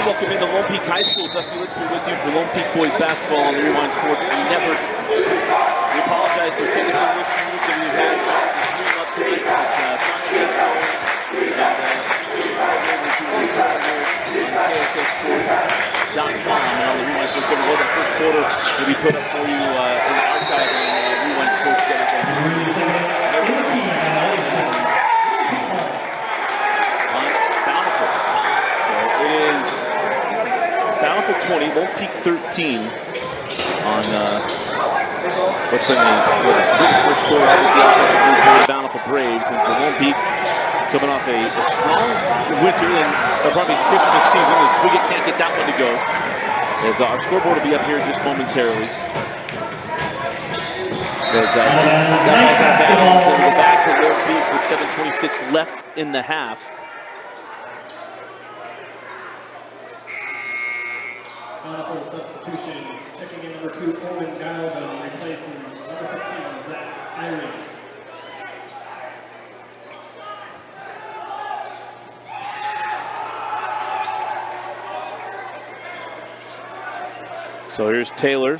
welcome into Lone Peak High School. Dusty Litzner with you for Lone Peak Boys Basketball on the Rewind Sports Network. We apologize for technical issues that we've had trying to stream up tonight, but on KSLSports.com and on the Rewind Sports Network. That first quarter will be put up for you in the archive on Rewind Sports Network. Bountiful 20, Lone Peak 13 on what's been the first quarter, obviously offensively for the Bountiful Braves, and for Lone Peak coming off a strong winter and probably Christmas season. The Swiget can't get that one to go. As our scoreboard will be up here just momentarily. As that ball's out of bounds into the back for Lone Peak with 7:26 left in the half. Bountiful substitution, checking in number 2, Owen Galvin, replaces number 15, Zach Irie. So here's Taylor.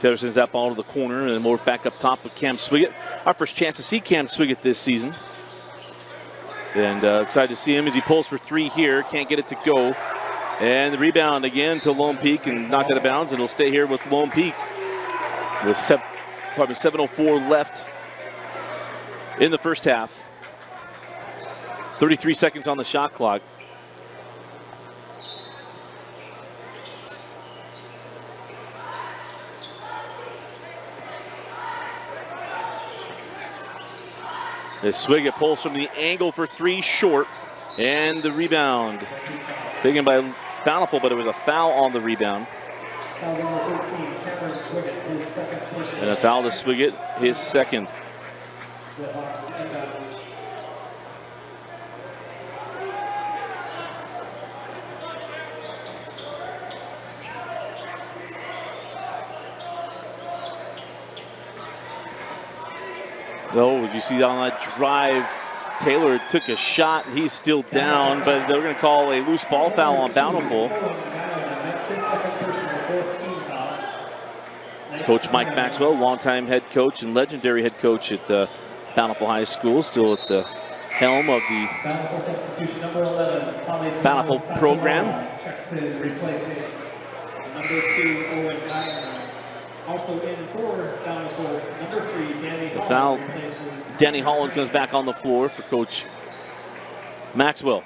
Taylor sends that ball to the corner, and then we're back up top with Cam Swiget. Our first chance to see Cam Swiget this season. And excited to see him as he pulls for three here. Can't get it to go. And the rebound again to Lone Peak and knocked out of bounds. And it'll stay here with Lone Peak. With 7:04 left in the first half. 33 seconds on the shot clock. As Swiget pulls from the angle for three, short, and the rebound taken by Bountiful, but it was a foul on the rebound. And a foul to Swiget, his second. Oh, you see on that drive, Taylor took a shot and he's still down, but they're going to call a loose ball foul on Bountiful. Coach Mike Maxwell, longtime head coach and legendary head coach at Bountiful High School, still at the helm of the Bountiful program. Also in for Bountiful, number 3, Danny Holland. The foul, Danny Holland comes back on the floor for Coach Maxwell.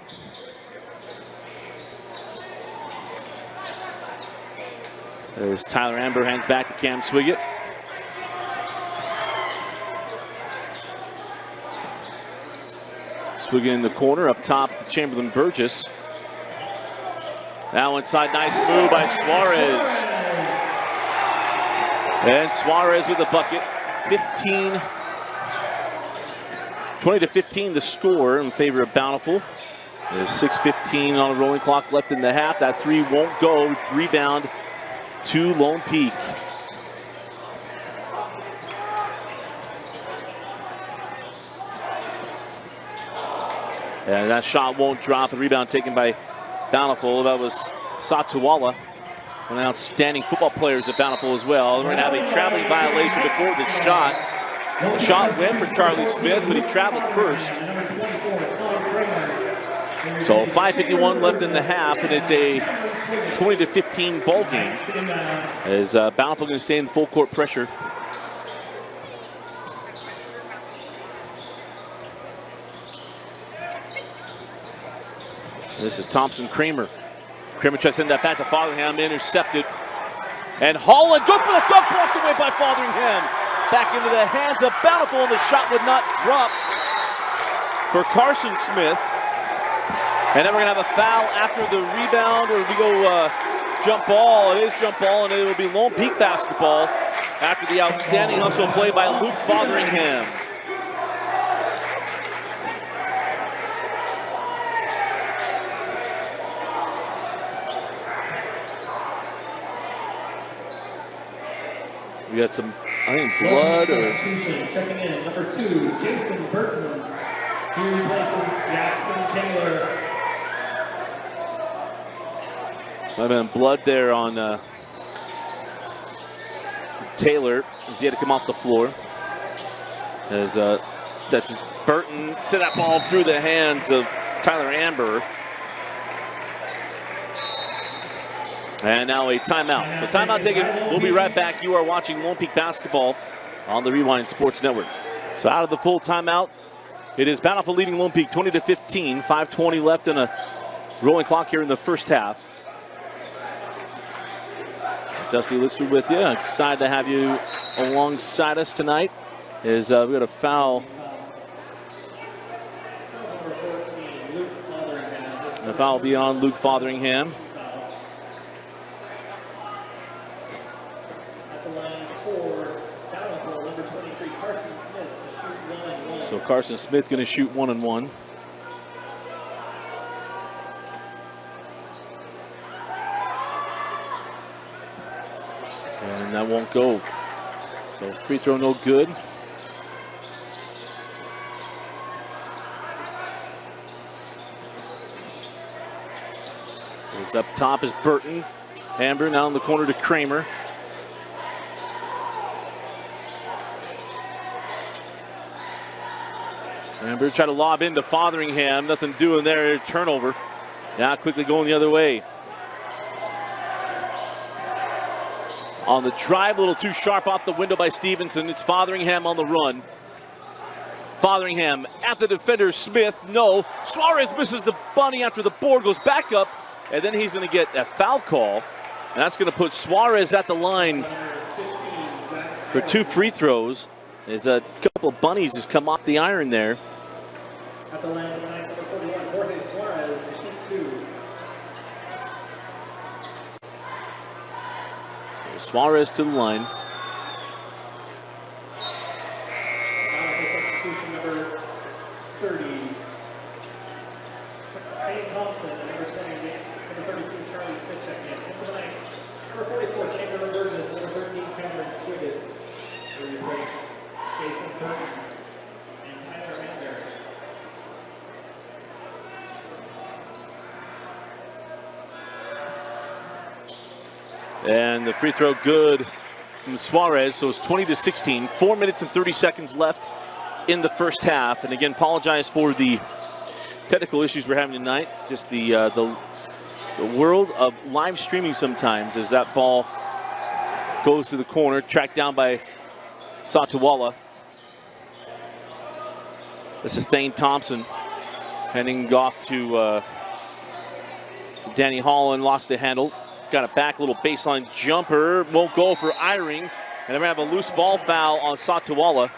As Tyler Amber hands back to Cam Swiget. Swiget in the corner, up top to Chamberlain Burgess. Now inside, nice move by Suarez. And Suarez with the bucket. 20-15 the score in favor of Bountiful. There's 6:15 on a rolling clock left in the half. That three won't go. Rebound to Lone Peak. And that shot won't drop. And rebound taken by Bountiful. That was Satuala. One of the outstanding football players at Bountiful as well. We're going to have a traveling violation before the shot. The shot went for Charlie Smith, but he traveled first. So 5:51 left in the half, and it's a 20-15 ball game. As Bountiful going to stay in full court pressure. This is Thompson Kramer. Kramer tries to send that back to Fotheringham, intercepted. And Holland, good for the dunk, blocked away by Fotheringham. Back into the hands of Bountiful, and the shot would not drop for Carson Smith. And then we're gonna have a foul after the rebound, or we go jump ball. It is jump ball, and it will be Lone Peak basketball after the outstanding hustle play by Luke Fotheringham. We got some, I think, blood or... Checking in, number 2, Jason Burton. He replaces Jackson Taylor. Might have been blood there on Taylor as he had to come off the floor. As that's Burton sent that ball through the hands of Tyler Amber. And now a timeout. So timeout taken. We'll be right back. You are watching Lone Peak basketball on the Rewind Sports Network. So out of the full timeout, it is Bountiful leading Lone Peak 20-15. 5:20 left in a rolling clock here in the first half. Dusty Lister with you. Excited to have you alongside us tonight. We've got a foul. The foul will be on Luke Fotheringham. So Carson Smith going to shoot 1-1. And that won't go. So free throw no good. It's up top is Burton. Amber now in the corner to Kramer. Amber try to lob into Fotheringham. Nothing doing there. Turnover. Now quickly going the other way. On the drive, a little too sharp off the window by Stevenson. It's Fotheringham on the run. Fotheringham at the defender, Smith, no. Suarez misses the bunny after the board, goes back up, and then he's going to get a foul call. And that's going to put Suarez at the line for 2 free throws. There's a couple of bunnies just come off the iron there. At the line, number 41, Jorge Suarez to shoot 2. So Suarez to the line. Substitution number 30. Payne Thompson, number 20, number 32, Charlie Smith checking in. Into the line, number 44, Chamberlain Burgess, number 13, Cameron Swiggett. They replace Jason Burton and Tyler Amber. And the free throw good from Suarez, so it's 20-16. 4 minutes and 30 seconds left in the first half. And again, apologize for the technical issues we're having tonight. Just the world of live streaming sometimes as that ball goes to the corner, tracked down by Satawala. This is Thane Thompson handing off to Danny Holland, lost the handle. Got it back, a little baseline jumper, won't go for Eyring. And they're gonna have a loose ball foul on Satawala.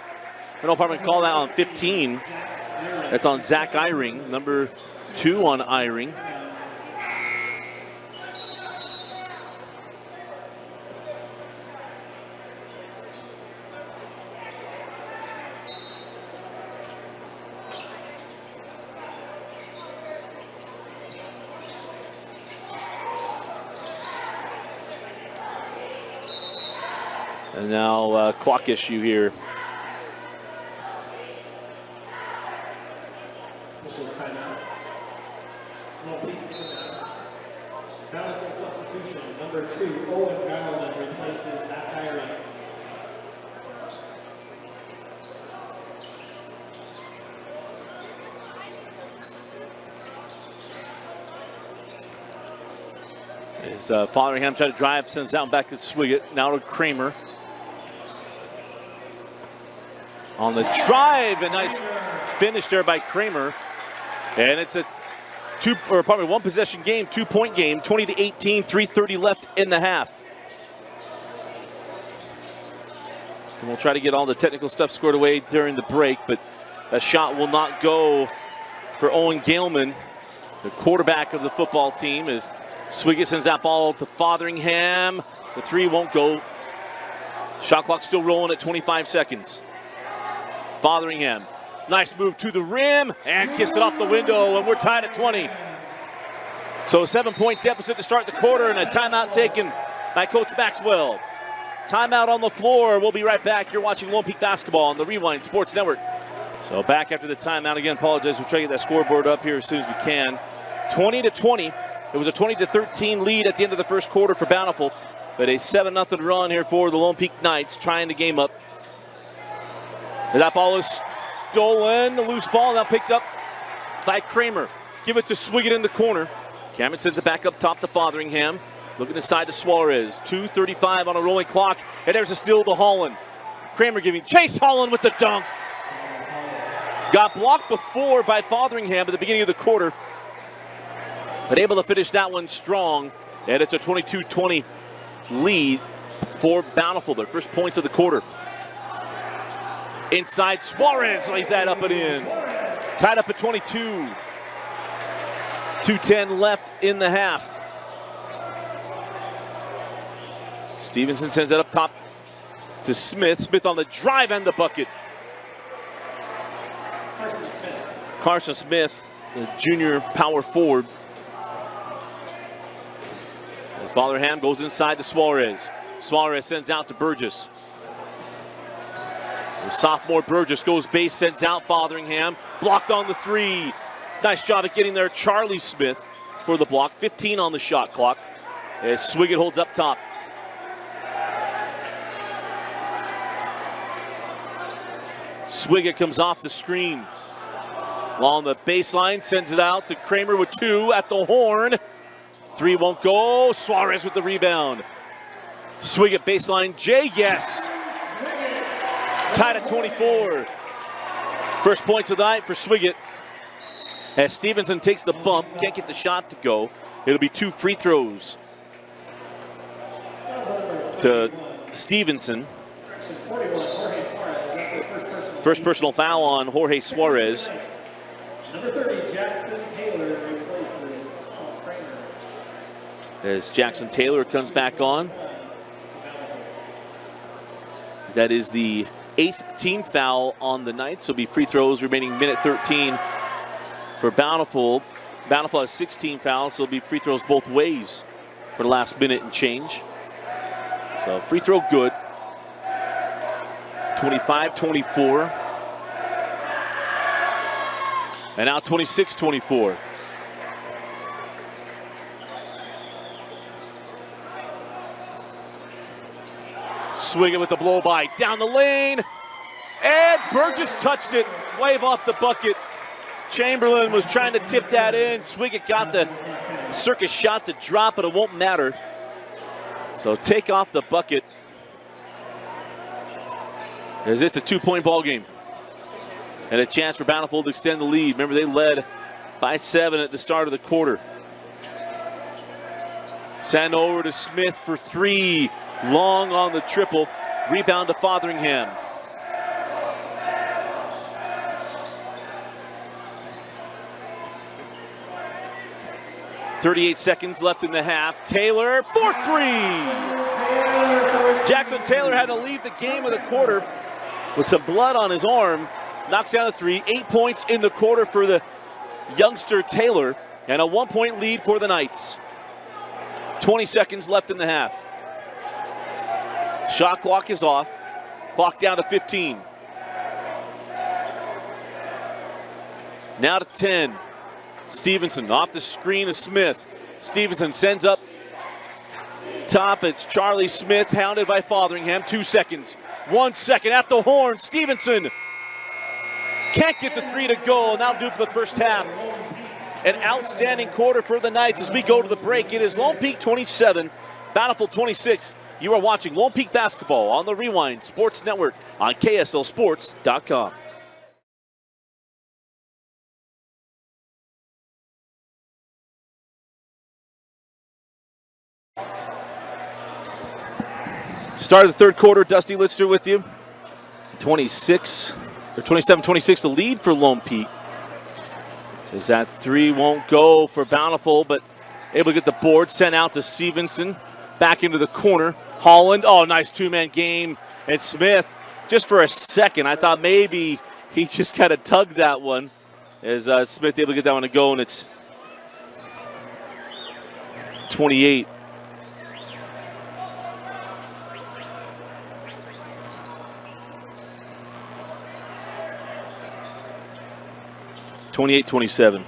Renal Department call that on 15. That's on Zach Eyring, number 2 on Eyring. And now clock issue here. Officials timeout. Bountiful substitution. Number 2, Owen Garland replaces Zach Eyring. As Fotheringham trying to drive, sends down back to Swiggett. Now to Kramer. On the drive, a nice finish there by Kramer. And it's a one possession game, 2-point game, 20-18, 3:30 left in the half. And we'll try to get all the technical stuff scored away during the break, but a shot will not go for Owen Galeman, the quarterback of the football team, as Swiggett sends that ball to Fotheringham. The 3 won't go. Shot clock still rolling at 25 seconds. Fotheringham, nice move to the rim and kissed it off the window, and we're tied at 20. So a 7-point deficit to start the quarter and a timeout taken by Coach Maxwell. Timeout on the floor. We'll be right back. You're watching Lone Peak basketball on the Rewind Sports Network. So back after the timeout again. Apologize. We'll try to get that scoreboard up here as soon as we can. 20-20. It was a 20-13 lead at the end of the first quarter for Bountiful. But a 7-0 run here for the Lone Peak Knights, tying the game up. And that ball is stolen. The loose ball now picked up by Kramer. Give it to Swiggett in the corner. Cameron sends it back up top to Fotheringham. Looking inside to Suarez. 2:35 on a rolling clock. And there's a steal to Holland. Kramer giving chase. Holland with the dunk. Got blocked before by Fotheringham at the beginning of the quarter. But able to finish that one strong. And it's a 22-20 lead for Bountiful. Their first points of the quarter. Inside, Suarez lays that up and in. Tied up at 22. 2:10 left in the half. Stevenson sends it up top to Smith. Smith on the drive and the bucket. Carson Smith, the junior power forward. As Fotheringham goes inside to Suarez. Suarez sends out to Burgess. The sophomore Burgess goes base, sends out Fotheringham. Blocked on the three. Nice job at getting there, Charlie Smith for the block. 15 on the shot clock as Swiggett holds up top. Swiggett comes off the screen. Along the baseline, sends it out to Kramer with two at the horn. Three won't go. Suarez with the rebound. Swiggett baseline, Jay, yes. Tied at 24. First points of the night for Swiggett. As Stevenson takes the bump, can't get the shot to go. It'll be 2 free throws to Stevenson. First personal foul on Jorge Suarez. Number 30, Jackson Taylor replaces Kramer. As Jackson Taylor comes back on. That is the 8th team foul on the night. So it'll be free throws remaining minute 13 for Bountiful. Bountiful has 16 fouls, so it'll be free throws both ways for the last minute and change. So free throw good. 25-24. And now 26-24. Swiggett with the blow by down the lane. And Burgess touched it. Wave off the bucket. Chamberlain was trying to tip that in. Swiggett got the circus shot to drop, but it won't matter. So take off the bucket. As it's a 2-point ball game. And a chance for Bountiful to extend the lead. Remember, they led by 7 at the start of the quarter. Send over to Smith for 3. Long on the triple. Rebound to Fotheringham. .38 seconds left in the half. Taylor for 3. Jackson Taylor had to leave the game of the quarter with some blood on his arm. Knocks down the 3. 8 points in the quarter for the youngster Taylor. And a 1-point lead for the Knights. 20 seconds left in the half. Shot clock is off. Clock down to 15. Now to 10. Stevenson off the screen of Smith. Stevenson sends up top. It's Charlie Smith, hounded by Fotheringham. 2 seconds. 1 second at the horn. Stevenson can't get the 3 to go, and that'll do it for the first half. An outstanding quarter for the Knights as we go to the break. It is Lone Peak 27, Bountiful 26. You are watching Lone Peak Basketball on the Rewind Sports Network on KSLSports.com. Start of the third quarter, Dusty Litster with you. 27-26, the lead for Lone Peak. As that 3 won't go for Bountiful, but able to get the board sent out to Stevenson. Back into the corner. Holland, oh, nice 2-man game. And Smith, just for a second, I thought maybe he just kind of tugged that one. As Smith able to get that one to go, and it's 28. 28-27.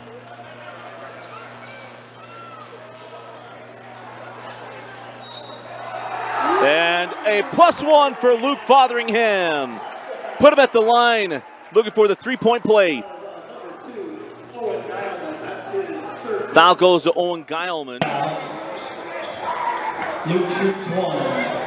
And a +1 for Luke Fotheringham. Put him at the line, looking for the three-point play. Foul goes to Owen Geilman. Luke shoots one.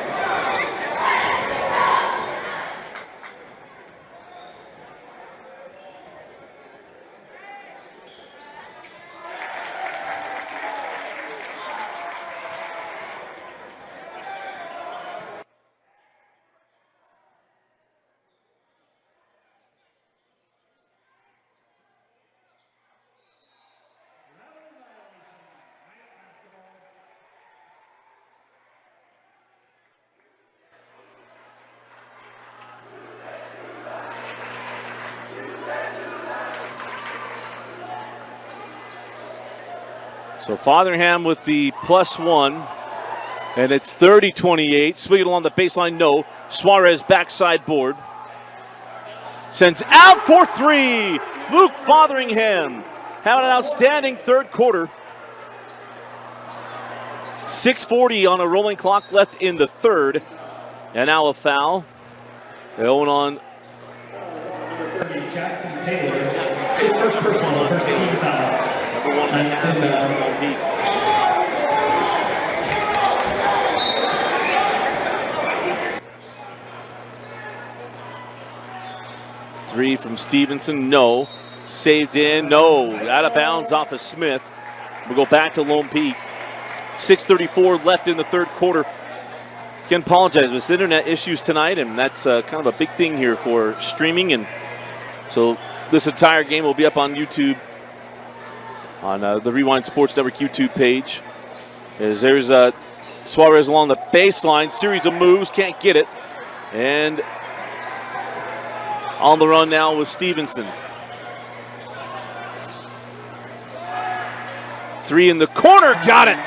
So Fotheringham with the +1, and it's 30-28. Swing it along the baseline, no. Suarez backside board. Sends out for three. Luke Fotheringham having an outstanding third quarter. 6:40 on a rolling clock left in the third. And now a foul. They're going on. Jackson Taylor. His first personal, 13 foul. Number 1.5 for Lone Peak. Three from Stevenson, no. Saved in, no. Out of bounds off of Smith. We'll go back to Lone Peak. 6:34 left in the third quarter. Can apologize with internet issues tonight, and that's kind of a big thing here for streaming. And so this entire game will be up on YouTube, on the Rewind Sports Network YouTube page. As there's Suarez along the baseline, series of moves, can't get it. And on the run now with Stevenson. Three in the corner, got it.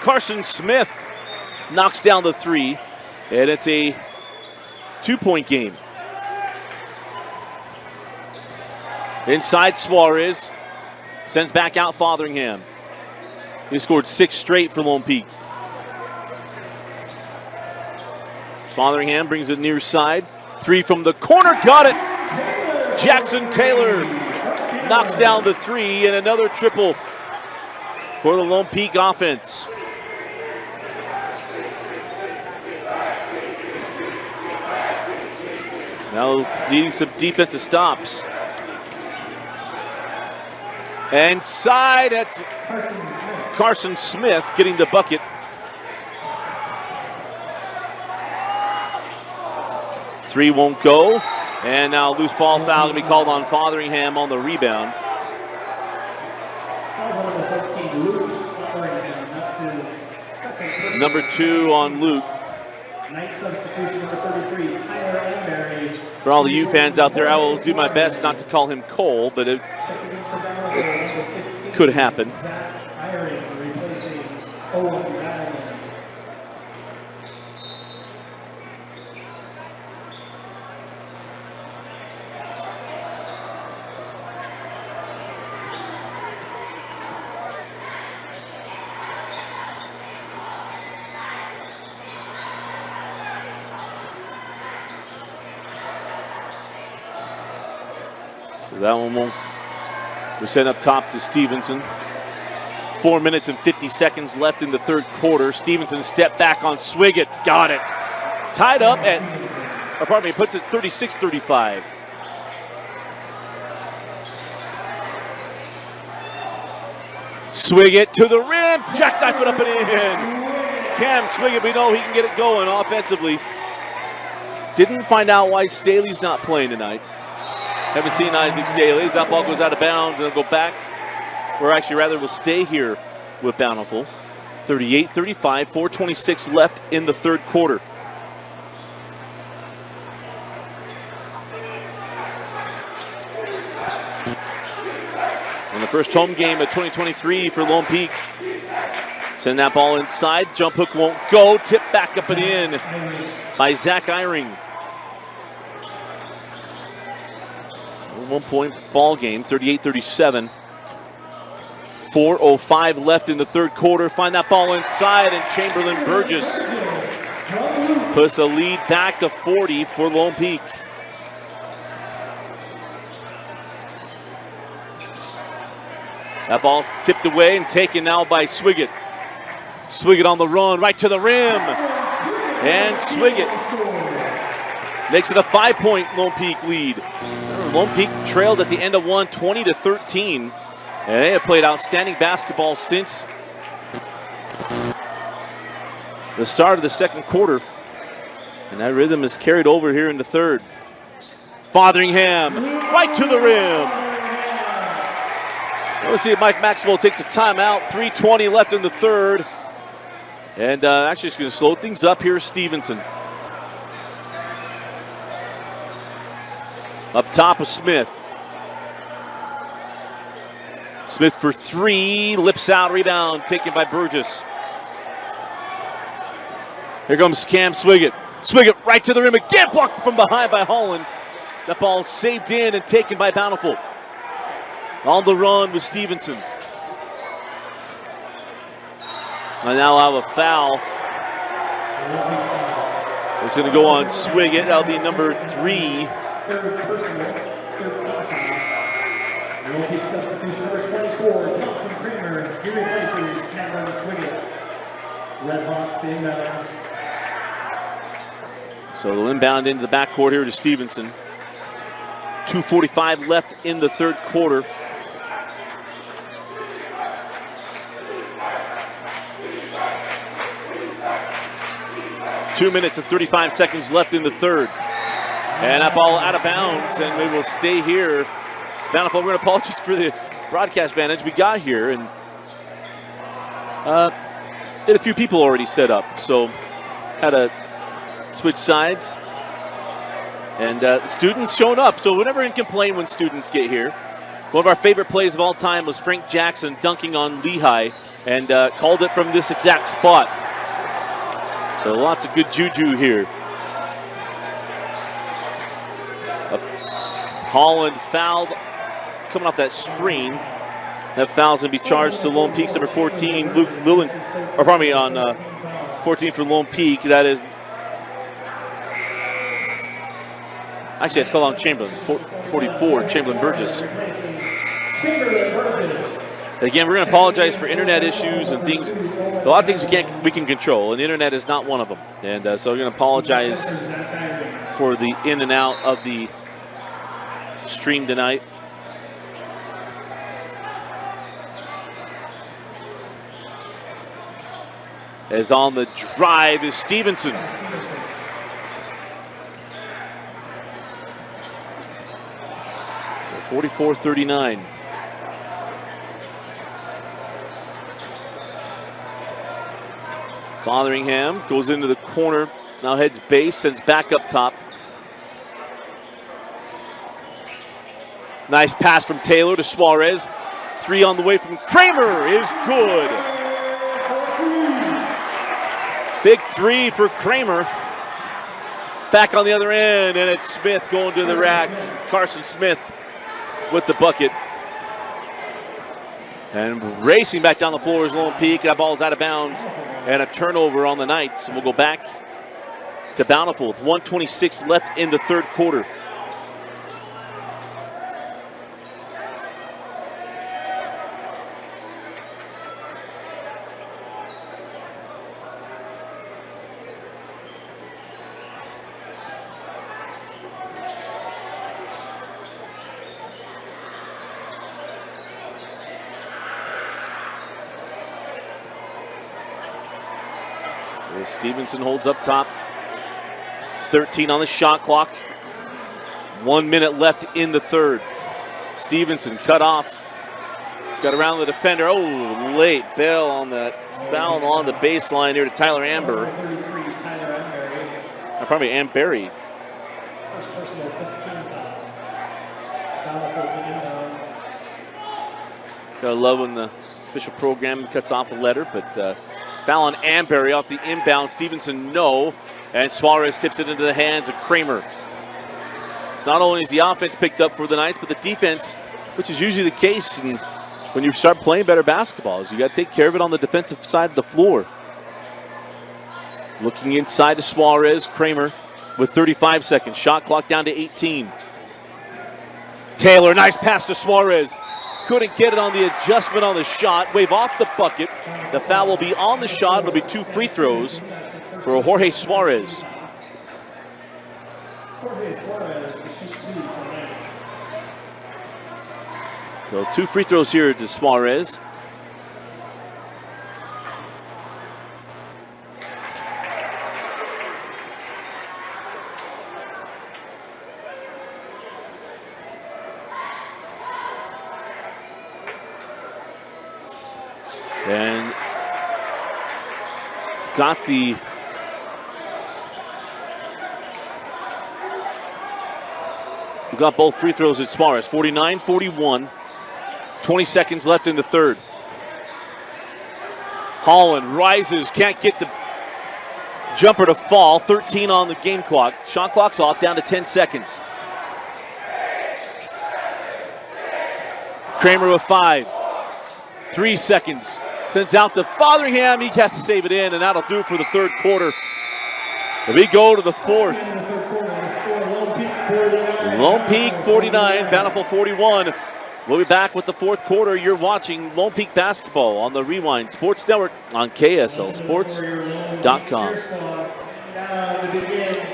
Carson Smith knocks down the three, and it's a 2-point game. Inside Suarez, sends back out Fotheringham. He scored 6 straight for Lone Peak. Fotheringham brings it near side. Three from the corner, got it. Jackson Taylor knocks down the three, and another triple for the Lone Peak offense. Now needing some defensive stops. And side, that's Carson Smith getting the bucket. Three won't go. And now loose ball foul to be called on Fotheringham on the rebound. Number 2 on Luke. Night substitution number 33, Tyler Emery. For all the U fans out there, I will do my best not to call him Cole, but it could happen. So that one won't. We're sent up top to Stevenson. 4 minutes and 50 seconds left in the third quarter. Stevenson step back on Swiggett. Got it. Tied up at, or pardon me, puts it 36-35. Swiggett to the rim. Jackknife it up and in. Cam Swiggett, we know he can get it going offensively. Didn't find out why Staley's not playing tonight. Haven't seen Isaac Staley. That ball goes out of bounds and it'll go back, or actually rather will stay here with Bountiful. 38-35, 4:26 left in the third quarter. In the first home game of 2023 for Lone Peak. Send that ball inside. Jump hook won't go. Tip back up and in by Zach Eyring. 1-point ball game, 38-37. 4:05 left in the third quarter. Find that ball inside, and Chamberlain Burgess puts the lead back to 40 for Lone Peak. That ball tipped away and taken now by Swiggett. Swiggett on the run, right to the rim. And Swiggett makes it a 5-point Lone Peak lead. Lone Peak trailed at the end of one, 20-13. And they have played outstanding basketball since the start of the second quarter. And that rhythm is carried over here in the third. Fotheringham, right to the rim. Let's see if Mike Maxwell takes a timeout. 3:20 left in the third. And actually it's going to slow things up here, Stevenson. Up top of Smith. Smith for three, lips out, rebound taken by Burgess. Here comes Cam Swiggett. Swiggett right to the rim again, blocked from behind by Holland. That ball saved in and taken by Bountiful. On the run with Stevenson. And now I'll have a foul. It's going to go on Swiggett. That'll be number 3. Third personal, 13 foul. Lone Peak substitution number 24, Thompson Kramer. He replaces Cameron Swiggett. Redhawks to inbound. So they'll inbound into the backcourt here to Stevenson. 2:45 left in the third quarter. Two minutes and 35 seconds left in the third. And that ball out of bounds, and we will stay here. Bountiful, we're going to apologize for the broadcast advantage we got here. And had a few people already set up, so had to switch sides. And students showing up, so we're never going to complain when students get here. One of our favorite plays of all time was Frank Jackson dunking on Lehigh, and called it from this exact spot. So lots of good juju here. Holland fouled coming off that screen. That foul's going to be charged to Lone Peak's number 14, Luke Lillen, or pardon me, on 14 for Lone Peak. That is, actually it's called on Chamberlain, 44, Chamberlain Burgess. Again, we're going to apologize for internet issues and things. A lot of things we can control, and the internet is not one of them. And so we're going to apologize for the in and out of the stream tonight. As on the drive is Stevenson. So 44-39. Fotheringham goes into the corner, now heads base, sends back up top. Nice pass from Taylor to Suarez. Three on the way from Kramer is good. Big three for Kramer. Back on the other end, and it's Smith going to the rack. Carson Smith with the bucket. And racing back down the floor is Lone Peak. That ball is out of bounds. And a turnover on the Knights. And we'll go back to Bountiful with 1:26 left in the third quarter. Stevenson holds up top. 13 on the shot clock. 1 minute left in the third. Stevenson cut off. Got around the defender. Oh, late bail on that foul on the baseline here to Tyler Amber. Probably Amberry. Gotta love when the official program cuts off a letter, but foul on Amberry off the inbound. Stevenson, no. And Suarez tips it into the hands of Kramer. offense. Not only is the offense picked up for the Knights, but the defense, which is usually the case and when you start playing better basketball, is you got to take care of it on the defensive side of the floor. Looking inside to Suarez, Kramer with 35 seconds. Shot clock down to 18. Taylor, nice pass to Suarez. Couldn't get it on the adjustment on the shot. Wave off the bucket. The foul will be on the shot. It'll be 2 free throws for Jorge Suarez. So 2 free throws here to Suarez. And got both free throws at Suarez. 49-41. 20 seconds left in the third. Holland rises, can't get the jumper to fall. 13 on the game clock. Shot clock's off, down to 10 seconds. Kramer with 5. 3 seconds. Sends out to Fotheringham. He has to save it in, and that'll do for the third quarter. We go to the fourth. Lone Peak 49, Bountiful 41. We'll be back with the fourth quarter. You're watching Lone Peak basketball on the Rewind Sports Network on KSLSports.com.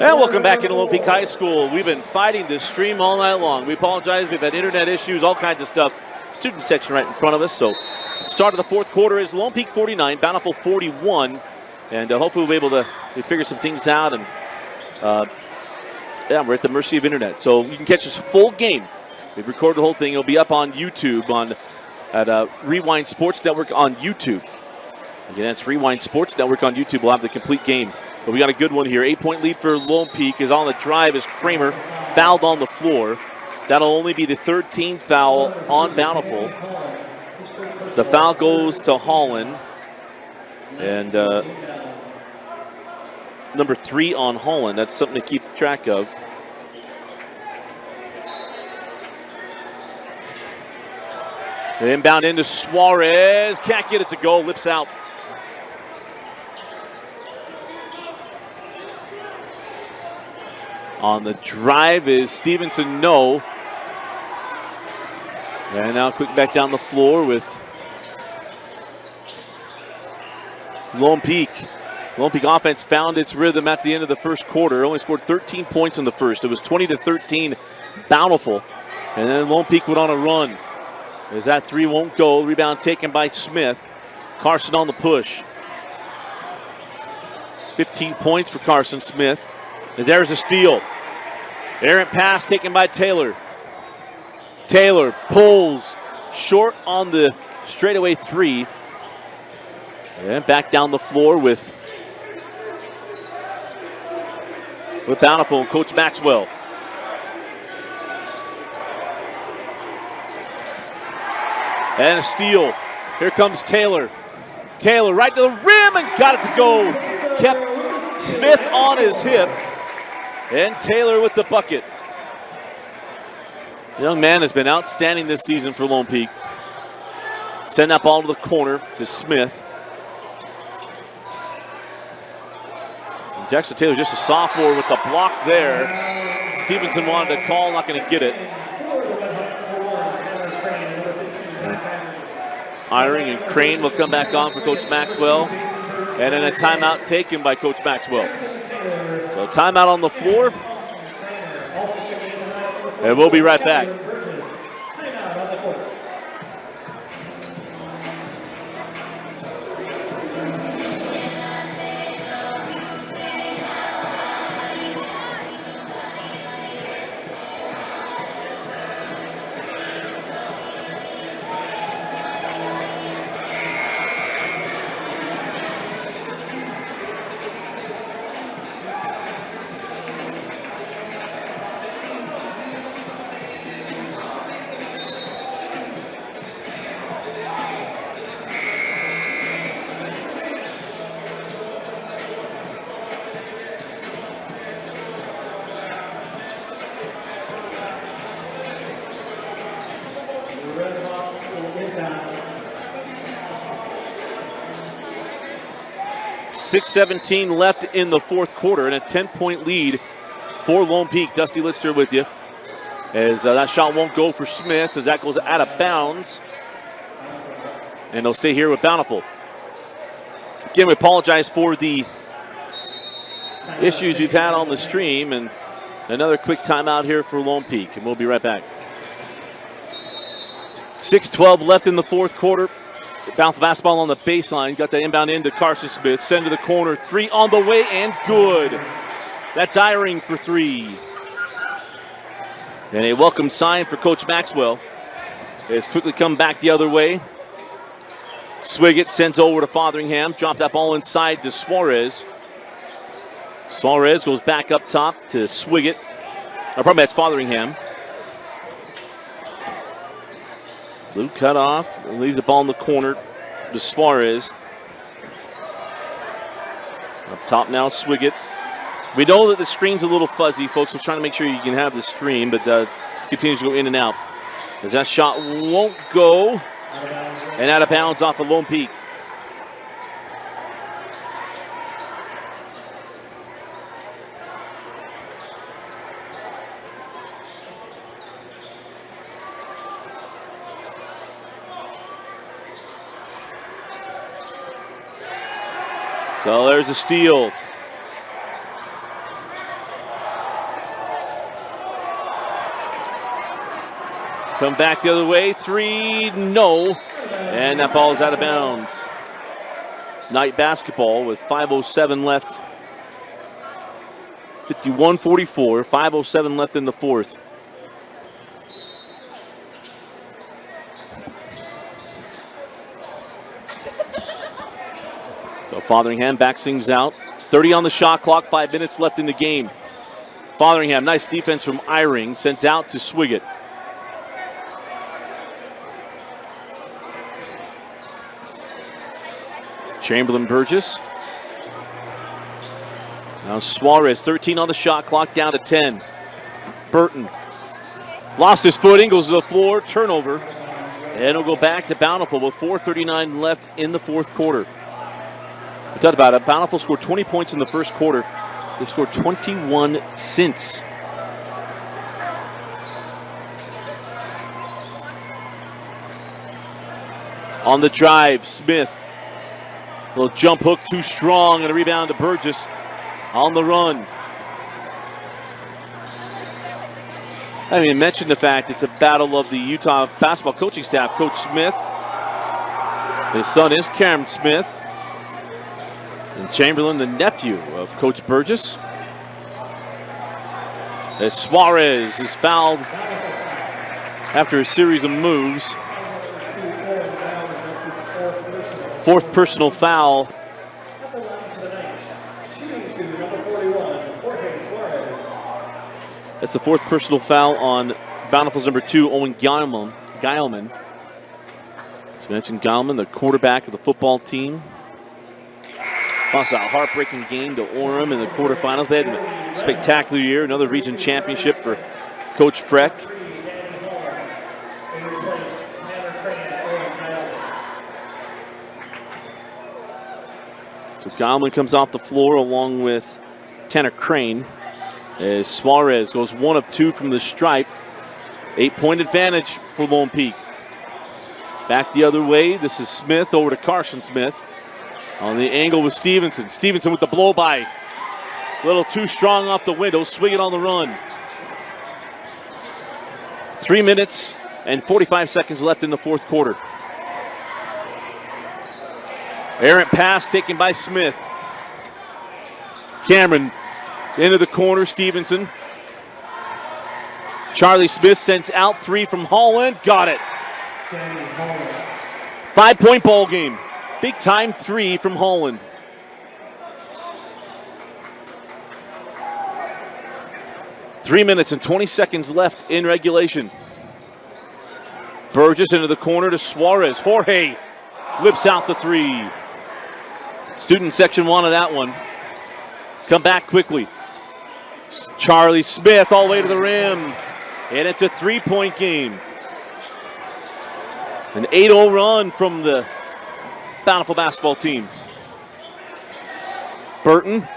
And welcome back into Lone Peak High School. We've been fighting this stream all night long. We apologize. We've had internet issues, all kinds of stuff. Student section right in front of us. So start of the fourth quarter is Lone Peak 49, Bountiful 41. And hopefully we'll be able to figure some things out. And yeah, we're at the mercy of internet. So you can catch this full game. We've recorded the whole thing. It'll be up on YouTube at Rewind Sports Network on YouTube. Again, that's Rewind Sports Network on YouTube. We'll have the complete game. But we got a good one here. 8-point lead for Lone Peak is on the drive as Kramer fouled on the floor. That'll only be the third team foul on Bountiful. The foul goes to Holland. And number 3 on Holland. That's something to keep track of. The inbound into Suarez. Can't get it to go. Lips out. On the drive is Stevenson. No. And now quick back down the floor with Lone Peak. Lone Peak offense found its rhythm at the end of the first quarter. Only scored 13 points in the first. It was 20-13 Bountiful. And then Lone Peak went on a run. As that 3 won't go. Rebound taken by Smith. Carson on the push. 15 points for Carson Smith. And there's a steal. Errant pass taken by Taylor. Taylor pulls short on the straightaway 3. And back down the floor with Bountiful and Coach Maxwell. And a steal. Here comes Taylor. Taylor right to the rim and got it to go. Kept Smith on his hip. And Taylor with the bucket. The young man has been outstanding this season for Lone Peak. Send that ball to the corner to Smith. And Jackson Taylor, just a sophomore with the block there. Stevenson wanted to call, not going to get it. Eyring and Crane will come back on for Coach Maxwell. And then a timeout taken by Coach Maxwell. So timeout on the floor. And we'll be right back. 6:17 left in the fourth quarter and a 10-point lead for Lone Peak. Dusty Lister with you. As that shot won't go for Smith as that goes out of bounds. And they'll stay here with Bountiful. Again, we apologize for the issues we've had on the stream, and another quick timeout here for Lone Peak, and we'll be right back. 6:12 left in the fourth quarter. Bounce basketball on the baseline. Got that inbound into Carson Smith. Send to the corner. Three on the way and good. That's Eyring for three. And a welcome sign for Coach Maxwell. Has quickly come back the other way. Swiggett sends over to Fotheringham. Dropped that ball inside to Suarez. Suarez goes back up top to Swiggett. Probably that's Fotheringham. Blue cut off. Leaves the ball in the corner to Suarez. Up top now, Swiggett. We know that the screen's a little fuzzy, folks. We're trying to make sure you can have the stream, but continues to go in and out. As that shot won't go. And out of bounds off of Lone Peak. So there's a steal. Come back the other way. Three, no. And that ball is out of bounds. Knight basketball with 5:07 left. 51-44, 5:07 left in the fourth. So Fotheringham backs things out. 30 on the shot clock, 5 minutes left in the game. Fotheringham, nice defense from Eyring, sends out to Swiggett. Chamberlain Burgess. Now Suarez, 13 on the shot clock, down to 10. Burton lost his footing, goes to the floor, turnover. And it'll go back to Bountiful with 4:39 left in the fourth quarter. We talked about it. Bountiful scored 20 points in the first quarter. They've scored 21 since. On the drive, Smith. Little jump hook too strong and a rebound to Burgess on the run. I mean, mention the fact it's a battle of the Utah basketball coaching staff. Coach Smith, his son is Cameron Smith, and Chamberlain, the nephew of Coach Burgess. As Suarez is fouled after a series of moves. Fourth personal foul. That's the fourth personal foul on Bountiful's number 2, Owen Geilman. So we mentioned Geilman, the quarterback of the football team. Lost a heartbreaking game to Orem in the quarterfinals. They had a spectacular year, another region championship for Coach Freck. So Geilman comes off the floor along with Tanner Crane. As Suarez goes 1 of 2 from the stripe. 8-point advantage for Lone Peak. Back the other way. This is Smith over to Carson Smith. On the angle with Stevenson. Stevenson with the blow by. A little too strong off the window. Swing it on the run. 3 minutes and 45 seconds left in the fourth quarter. Errant pass taken by Smith. Cameron into the corner, Stevenson. Charlie Smith sends out 3 from Holland. Got it. 5-point ball game. Big time 3 from Holland. Three minutes and 20 seconds left in regulation. Burgess into the corner to Suarez. Jorge lips out the 3. Student section wanted that one. Come back quickly. Charlie Smith all the way to the rim. And it's a 3-point game. An 8-0 run from the Bountiful basketball team. Burton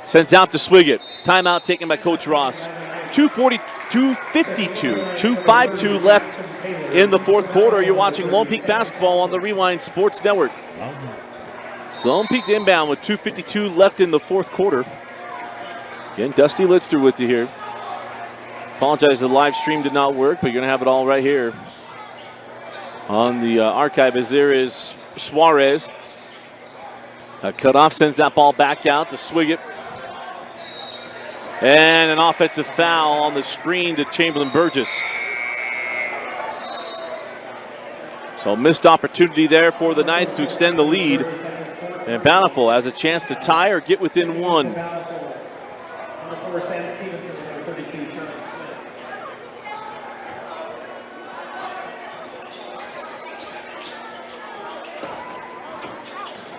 sends out to Swiggett. Timeout taken by Coach Ross. 2:52 left in the fourth quarter. You're watching Lone Peak basketball on the Rewind Sports Network. So Lone Peak inbound with 2:52 left in the fourth quarter. Again, Dusty Litster with you here. Apologize, the live stream did not work, but you're going to have it all right here on the archive as there is Suarez. Cut off, sends that ball back out to Swiggett. And an offensive foul on the screen to Chamberlain Burgess. So missed opportunity there for the Knights to extend the lead. And Bountiful has a chance to tie or get within one.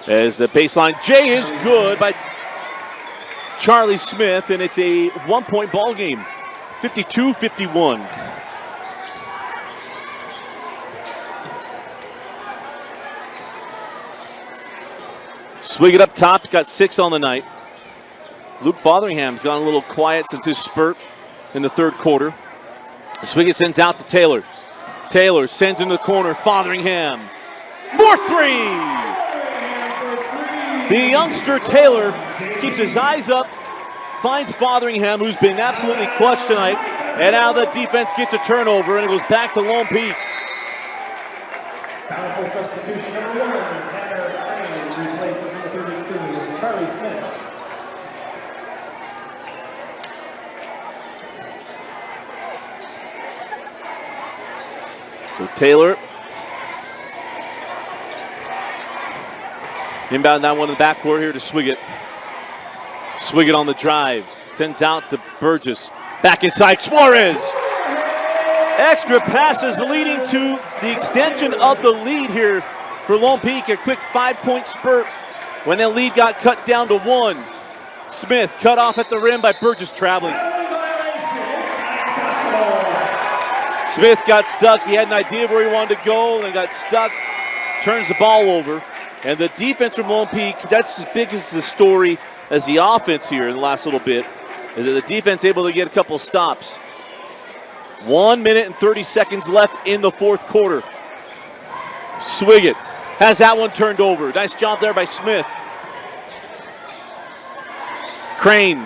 As the baseline J is good by Charlie Smith, and it's a 1-point ball game, 52-51. Swiggett up top, he's got 6 on the night. Luke Fotheringham's gone a little quiet since his spurt in the third quarter. Swiggett sends out to Taylor. Taylor sends into the corner, Fotheringham. 4-3! The youngster Taylor keeps his eyes up, finds Fotheringham, who's been absolutely clutch tonight, and now the defense gets a turnover, and it goes back to Lone Peak. Powerful substitution number 1, Tanner Crane replaces number 32, Charlie Smith. So Taylor inbound that one in the backcourt here to Swiggett. Swiggett on the drive. Sends out to Burgess. Back inside, Suarez. Extra passes leading to the extension of the lead here for Lone Peak. A quick 5-point spurt when the lead got cut down to 1. Smith cut off at the rim by Burgess traveling. Smith got stuck. He had an idea of where he wanted to go and got stuck. Turns the ball over. And the defense from Lone Peak, that's as big as the story as the offense here in the last little bit. The defense able to get a couple stops. 1 minute and 30 seconds left in the fourth quarter. Swiggett has that one turned over. Nice job there by Smith. Crane.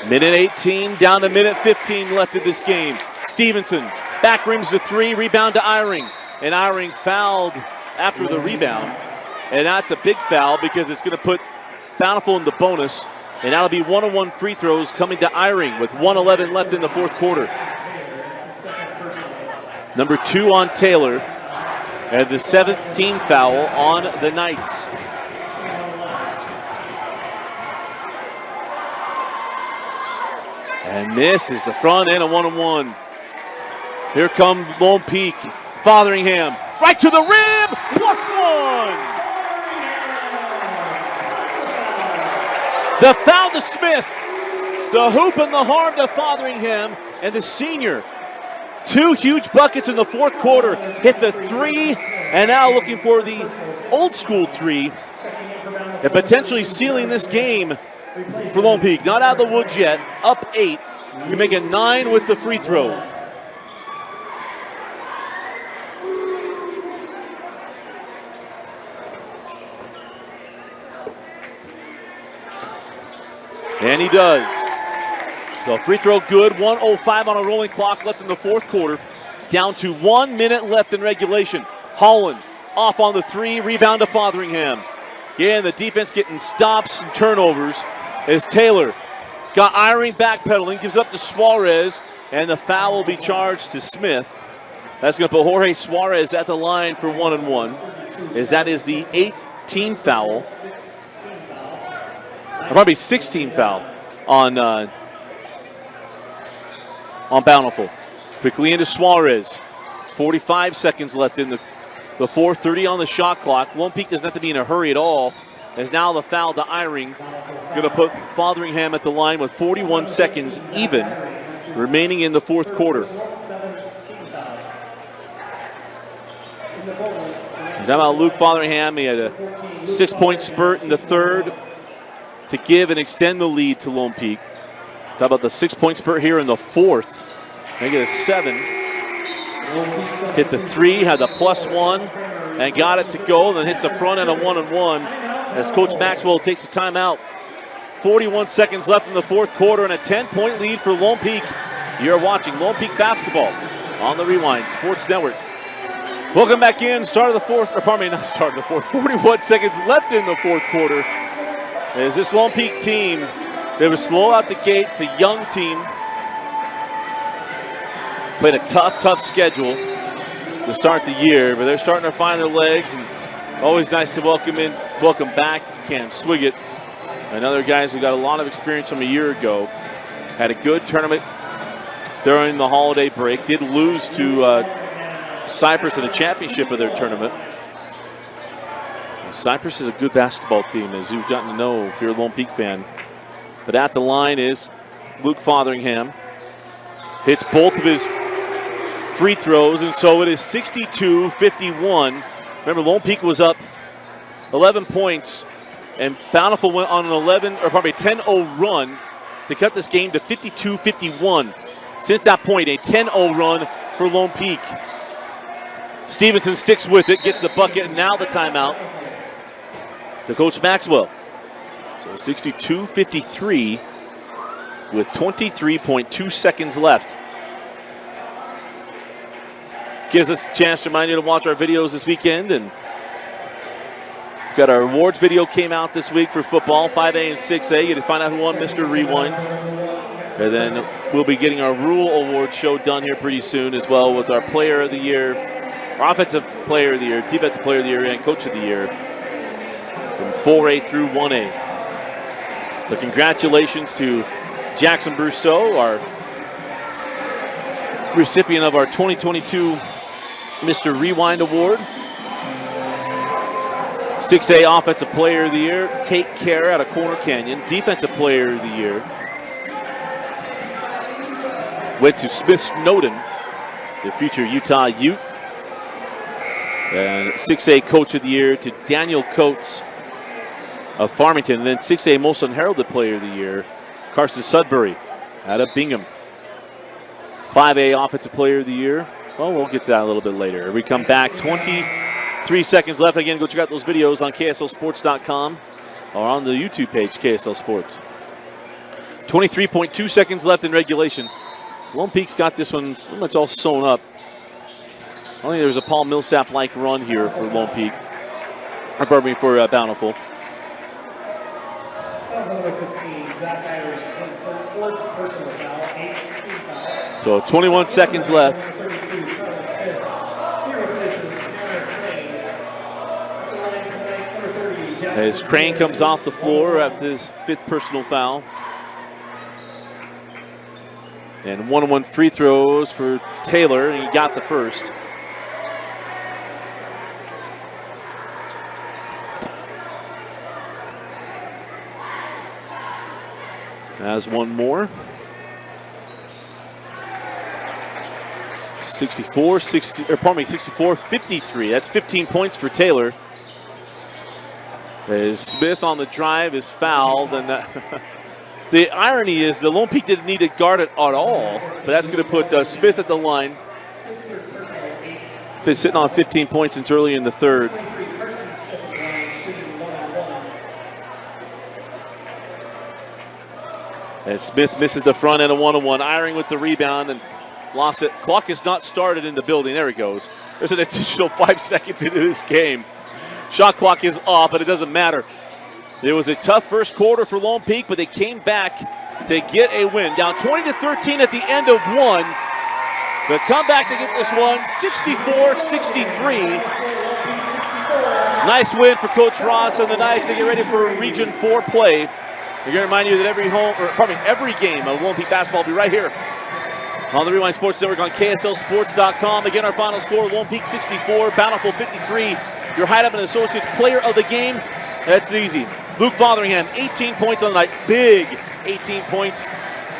Minute 18 down to minute 15 left in this game. Stevenson back rims the 3, rebound to Eyring. And Eyring fouled after the rebound. And that's a big foul because it's going to put Bountiful in the bonus. And that'll be 1-on-1 free throws coming to Eyring with 1:11 left in the fourth quarter. Number 2 on Taylor. And the 7th team foul on the Knights. And this is the front end of 1-on-1. Here comes Lone Peak. Fotheringham, right to the rim, plus 1! The foul to Smith, the hoop and the harm to Fotheringham, and the senior. 2 huge buckets in the fourth quarter, hit the 3, and now looking for the old school 3, and potentially sealing this game for Lone Peak. Not out of the woods yet, up 8, to make it 9 with the free throw. And he does. So free throw good, 1:05 on a rolling clock left in the fourth quarter. Down to 1 minute left in regulation. Holland off on the 3, rebound to Fotheringham. Yeah, the defense getting stops and turnovers as Taylor got Eyring backpedaling, gives up to Suarez, and the foul will be charged to Smith. That's going to put Jorge Suarez at the line for 1-on-1, as that is the 8th team foul. Probably 16 foul on Bountiful. Quickly into Suarez. 45 seconds left in the 4:30 on the shot clock. Lone Peak doesn't have to be in a hurry at all. As now the foul to Eyring. Going to put Fotheringham at the line with 41 seconds even remaining in the fourth quarter. Talking about Luke Fotheringham, he had a 6-point spurt in the third to give and extend the lead to Lone Peak. Talk about the 6-point spurt here in the fourth. They get a 7. Hit the 3, had the +1, and got it to go. Then hits the front end a 1-and-1 as Coach Maxwell takes a timeout. 41 seconds left in the fourth quarter and a 10-point lead for Lone Peak. You're watching Lone Peak basketball on the Rewind Sports Network. Welcome back in. Start of the fourth, or pardon me, not start of the fourth. 41 seconds left in the fourth quarter. As this Lone Peak team, they were slow out the gate. It's a young team. Played a tough schedule to start the year, but they're starting to find their legs, and always nice to welcome back Cam Swiggett and other guys who got a lot of experience from a year ago. Had a good tournament during the holiday break. Did lose to Cypress in a championship of their tournament. Cypress is a good basketball team, as you've gotten to know if you're a Lone Peak fan. But at the line is Luke Fotheringham. Hits both of his free throws, and so it is 62-51. Remember, Lone Peak was up 11 points, and Bountiful went on an 10-0 run to cut this game to 52-51. Since that point, a 10-0 run for Lone Peak. Stevenson sticks with it, gets the bucket, and now the timeout to Coach Maxwell. So 62-53 with 23.2 seconds left. Gives us a chance to remind you to watch our videos this weekend. And we've got our awards video came out this week for football, 5A and 6A. You can find out who won Mr. Rewind. And then we'll be getting our Rule Award show done here pretty soon as well, with our Player of the Year, our Offensive Player of the Year, Defensive Player of the Year, and Coach of the Year from 4A through 1A. But congratulations to Jackson Brousseau, our recipient of our 2022 Mr. Rewind Award. 6A Offensive Player of the Year, Take Care out of Corner Canyon. Defensive Player of the Year went to Smith Snowden, the future Utah Ute. And 6A Coach of the Year to Daniel Coates of Farmington. And then 6A Most Unheralded Player of the Year, Carson Sudbury out of Bingham. 5A Offensive Player of the Year. Well, we'll get to that a little bit later. We come back, 23 seconds left. Again, go check out those videos on KSLSports.com or on the YouTube page, KSL Sports. 23.2 seconds left in regulation. Lone Peak's got this one pretty much all sewn up. I think there was a Paul Millsap-like run here for Lone Peak. Or pardon me, for Bountiful. So 21 seconds left. As Crane comes off the floor after his 5th personal foul. And 1-on-1 free throws for Taylor, and he got the first. Has one more. 64-53. That's 15 points for Taylor. As Smith on the drive is fouled, and the irony is the Lone Peak didn't need to guard it at all, but that's going to put Smith at the line. Been sitting on 15 points since early in the third. And Smith misses the front end of 1-on-1. Eyring with the rebound and lost it. Clock is not started in the building. There he goes. There's an additional 5 seconds into this game. Shot clock is off, but it doesn't matter. It was a tough first quarter for Lone Peak, but they came back to get a win. Down 20-13 at the end of one. But come back to get this one, 64-63. Nice win for Coach Ross and the Knights to get ready for Region 4 play. We're going to remind you that every game of Lone Peak basketball will be right here on the Rewind Sports Network on KSLSports.com. Again, our final score, Lone Peak 64, Bountiful 53. Your Hyde and Associates Player of the Game, that's easy. Luke Fotheringham, 18 points on the night. Big 18 points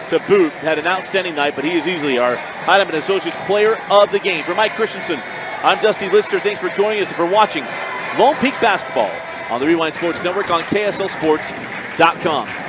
to boot. Had an outstanding night, but he is easily our Hyde and Associates Player of the Game. For Mike Christensen, I'm Dusty Lister. Thanks for joining us and for watching Lone Peak Basketball on the Rewind Sports Network on KSLSports.com.